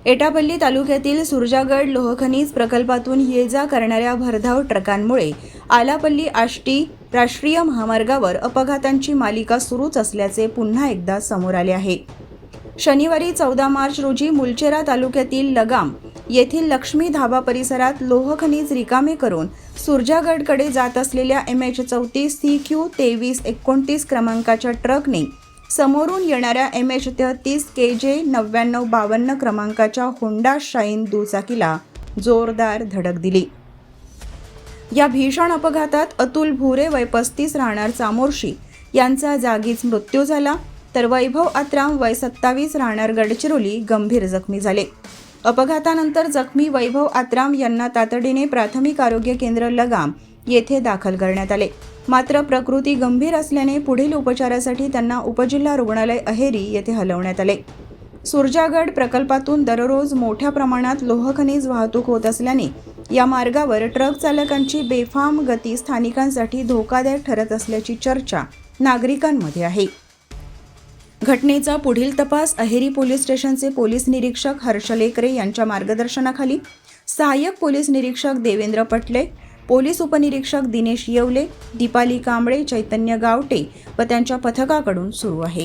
एटापल्ली तालुक्यातील सुरजागड लोहखनिज प्रकल्पातून ये-जा करणाऱ्या भरधाव ट्रकांमुळे आलापल्ली आष्टी राष्ट्रीय महामार्गावर अपघातांची मालिका सुरूच असल्याचे पुन्हा एकदा समोर आले आहे। शनिवारी 14 मार्च रोजी मुलचेरा तालुक्यातील लगाम येथील लक्ष्मी धाबा परिसरात लोहखनिज रिकामे करून सुरजागडकडे जात असलेल्या MH34 CQ 2329 क्रमांकाच्या ट्रकने समोरून येणाऱ्या MH33 KJ 9952 क्रमांकाच्या होंडा शाईन दुचाकीला जोरदार धडक दिली। या भीषण अपघातात अतुल भुरे वय 35 राहणार चामोर्शी यांचा जागीच मृत्यू झाला, तर वैभव आत्राम वय 27 राहणार गडचिरोली गंभीर जखमी झाले। अपघातानंतर जखमी वैभव आत्राम यांना तातडीने प्राथमिक आरोग्य केंद्र लगाम येथे दाखल करण्यात आले, मात्र प्रकृती गंभीर असल्याने पुढील उपचारासाठी त्यांना उपजिल्हा रुग्णालय अहेरी येथे हलवण्यात आले। सुरजागड प्रकल्पातून दररोज मोठ्या प्रमाणात लोहखनिज वाहतूक होत असल्याने या मार्गावर ट्रक चालकांची बेफाम गती स्थानिकांसाठी धोकादायक ठरत असल्याची चर्चा नागरिकांमध्ये आहे। घटनेचा पुढील तपास अहेरी पोलीस स्टेशनचे पोलीस निरीक्षक हर्ष लेकरे यांच्या मार्गदर्शनाखाली सहाय्यक पोलीस निरीक्षक देवेंद्र पटले, पोलीस उपनिरीक्षक दिनेश येवले, दीपाली कांबळे, चैतन्य गावटे व त्यांच्या पथकाकडून सुरू आहे।